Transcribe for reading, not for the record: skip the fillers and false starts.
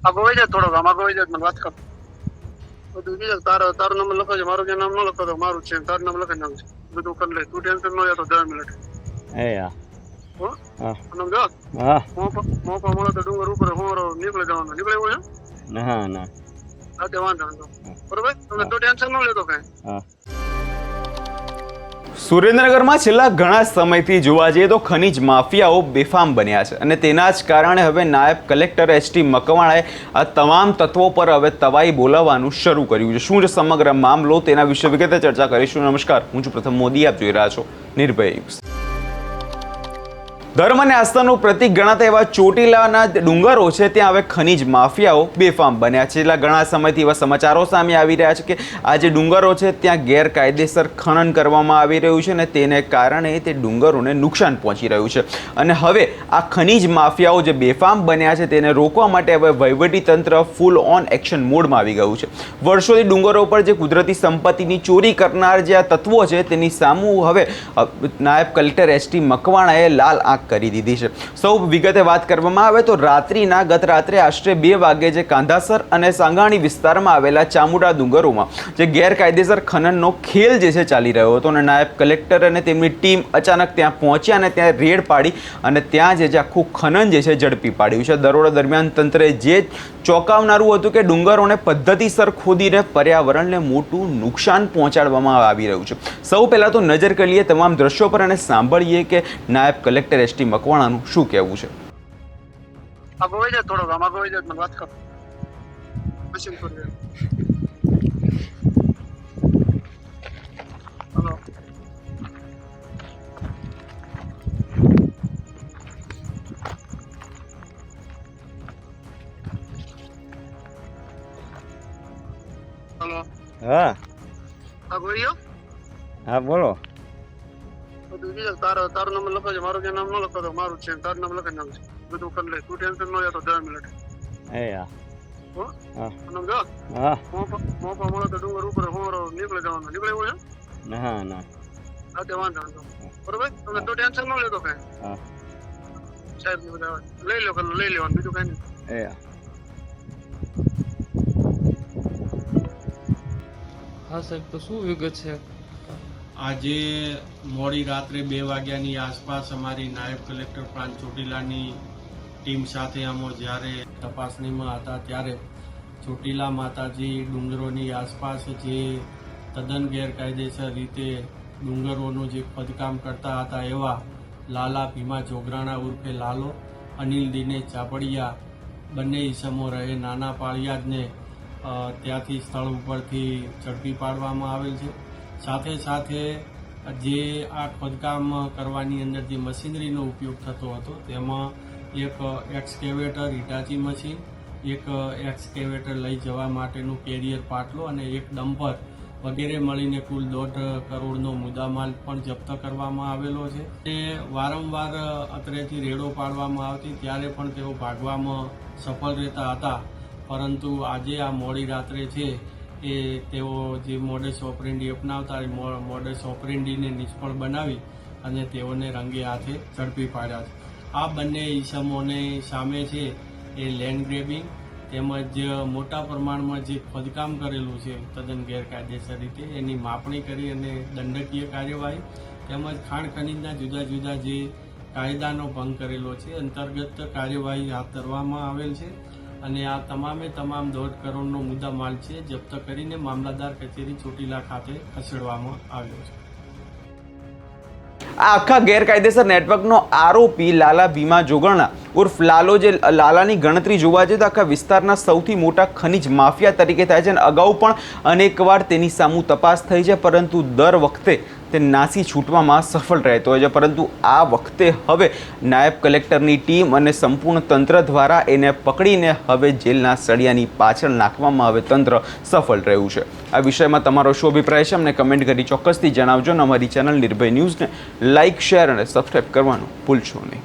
આગો વઈ જાય થોડોક આમ આગો વઈ જાય મને વાત કર બધું બીજું તારું નામ લખો છે મારું જે નામ ન લખો તો મારું છે તારું નામ લખી નામ છે બધું કરી લે તું ટેન્શન ન લે તો 10 મિનિટ એ યા હો હા નામ જો હા મોકો મળે તો ડુંગર ઉપર હોરો નીકળી જવાનું નીકળે એવું છે ના ના હા તે વાંધો નહીં બરોબર તમે તો ટેન્શન ન લેતો કઈ હા સુરેન્દ્રનગરમાં છેલ્લા ઘણા સમયથી જોવા જઈએ તો ખનીજ માફિયાઓ બેફામ બન્યા છે અને તેના જ કારણે હવે નાયબ કલેક્ટર એસટી મકવાણાએ આ તમામ તત્વો પર હવે તવાઈ બોલાવવાનું શરૂ કર્યું છે. શું છે સમગ્ર મામલો તેના વિશે વિગતે ચર્ચા કરીશું. નમસ્કાર, હું છું પ્રથમ મોદી, આપ જોઈ રહ્યા છો નિર્ભય ન્યૂઝ. ધર્મ અને આસ્થાનું પ્રતીક ગણાતા એવા ચોટીલાના ડુંગરો છે ત્યાં હવે ખનીજ માફિયાઓ બેફામ બન્યા છે. છેલ્લા ઘણા સમયથી એવા સમાચારો સામે આવી રહ્યા છે કે આ જે ડુંગરો છે ત્યાં ગેરકાયદેસર ખનન કરવામાં આવી રહ્યું છે અને તેને કારણે તે ડુંગરોને નુકસાન પહોંચી રહ્યું છે અને હવે આ ખનીજ માફિયાઓ જે બેફામ બન્યા છે તેને રોકવા માટે હવે વહીવટીતંત્ર ફૂલ ઓન એક્શન મોડમાં આવી ગયું છે. વર્ષોથી ડુંગરો પર જે કુદરતી સંપત્તિની ચોરી કરનાર જે આ તત્વો છે તેની સામું હવે નાયબ કલેક્ટર એસટી મકવાણાએ લાલ આંખ કરી દીધી છે. સૌ વિગતે વાત કરવામાં આવે તો ગત રાત્રે આશરે 2 વાગે જે કાંધાસર અને સાંગાણી વિસ્તારમાં આવેલા ચામુંડા ડુંગરોમાં જે ગેરકાયદેસર ખનનનો ખેલ જે છે ચાલી રહ્યો હતો અને નાયબ કલેક્ટર અને તેમની ટીમ અચાનક ત્યાં પહોંચ્યા અને ત્યાં રેડ પાડી અને ત્યાં જે આખું ખનન જે છે ઝડપી પાડ્યું છે. દરોડા દરમિયાન તંત્રે જે ચોંકાવનારું હતું કે ડુંગરોને પદ્ધતિસર ખોદીને પર્યાવરણને મોટું નુકસાન પહોંચાડવામાં આવી રહ્યું છે. સૌ પહેલાં તો નજર કરીએ તમામ દ્રશ્યો પર અને સાંભળીએ કે નાયબ કલેક્ટર એસટી મકવાણાનું શું કહેવું છે. આગો વઈ જાય થોડોક આમ આગો વઈ જાય મને વાત કર મશીન પર હલો હલો હા આગો વઈ ગયો હા બોલો બધું બીજું તારું નામ લખો છે મારું જે નામ ન લખો તો મારું છે તારું નામ લખી નામ છે બધું કરી લે તું ટેન્શન ન લે તો 10 મિનિટ એ યા હો હા નામ જો હા મોકો મળે તો ડુંગર ઉપર હોરો નીકળી જવાનું નીકળે એવું છે ના ના હા તે વાંધો નહીં બરોબર તમે તો ટેન્શન ન લેતો કઈ હા સાહેબ ને બધા લઈ લેવાનું બીજું કઈ નહીં. એ યા હા સાહેબ, તો શું વિગત છે? આજે મોડી રાત્રે 2 વાગ્યાની આસપાસ અમારી નાયબ કલેક્ટર પ્રાંત ચોટીલાની ટીમ સાથે અમે જ્યારે તપાસણીમાં હતા ત્યારે ચોટીલા માતાજી ડુંગરોની આસપાસ જે તદ્દન ગેરકાયદેસર રીતે ડુંગરોનું જે ખોદકામ કરતા હતા એવા લાલા ભીમા જોગરાણા ઉર્ફે લાલો, અનિલ દિનેશ ચાપડિયા બંને ઈસમો રહે નાના પાળિયાદને ત્યાંથી સ્થળ ઉપરથી ઝડપી પાડવામાં આવેલ છે. સાથે સાથે જે આ ખોદકામ કરવાની અંદર જે મશીનરીનો ઉપયોગ થતો હતો તેમાં એક એક્સકેવેટર હિટાચી મશીન, એક એક્સકેવેટર લઈ જવા માટેનું કેરિયર પાટલો અને એક ડમ્પર વગેરે મળીને કુલ 1.5 કરોડનો મુદ્દામાલ પણ જપ્ત કરવામાં આવેલો છે. તે વારંવાર અત્રેથી રેડો પાડવામાં આવતી ત્યારે પણ તેઓ ભાગવામાં સફળ રહેતા હતા, પરંતુ આજે આ મોડી રાત્રે છે એ તેઓ જે મોડસ ઓપરેન્ડી અપનાવતા એ મોડસ ઓપરેન્ડીને નિષ્ફળ બનાવી અને તેઓને રંગે હાથે ઝડપી પાડ્યા છે. આ બંને ઈસમોને સામે છે એ લેન્ડ ગ્રેબિંગ તેમજ મોટા પ્રમાણમાં જે ખોદકામ કરેલું છે તદ્દન ગેરકાયદેસર રીતે એની માપણી કરી અને દંડકીય કાર્યવાહી તેમજ ખાણ ખનીજના જુદા જુદા જે કાયદાનો ભંગ કરેલો છે અંતર્ગત કાર્યવાહી હાથ ધરવામાં આવેલ છે અને આ તમામે તમામ 1.5 કરોડનો મુદ્દા માલ છે જપ્ત કરીને મામલતદાર કચેરી ચોટીલા ખાતે ખસેડવામાં આવ્યો છે. આ આખા ગેરકાયદેસર નેટવર્કનો આરોપી લાલા ભીમા જોગરણા ઉર્ફ લાલો, જે લાલાની ગણતરી જોવા જઈએ તો આખા વિસ્તારના સૌથી મોટા ખનીજ માફિયા તરીકે થાય છે અને અગાઉ પણ અનેકવાર તેની સામું તપાસ થઈ છે, પરંતુ દર વખતે તે નાસી છૂટવામાં સફળ રહેતો હોય છે. પરંતુ આ વખતે હવે નાયબ કલેક્ટરની ટીમ અને સંપૂર્ણ તંત્ર દ્વારા એને પકડીને હવે જેલના સળિયાની પાછળ નાખવામાં હવે તંત્ર સફળ રહ્યું છે. આ વિષયમાં તમારો શું અભિપ્રાય છે અમને કમેન્ટ કરી ચોક્કસથી જણાવજો અને અમારી ચેનલ નિર્ભય ન્યૂઝને લાઇક, શેર અને સબસ્ક્રાઈબ કરવાનું ભૂલશો નહીં.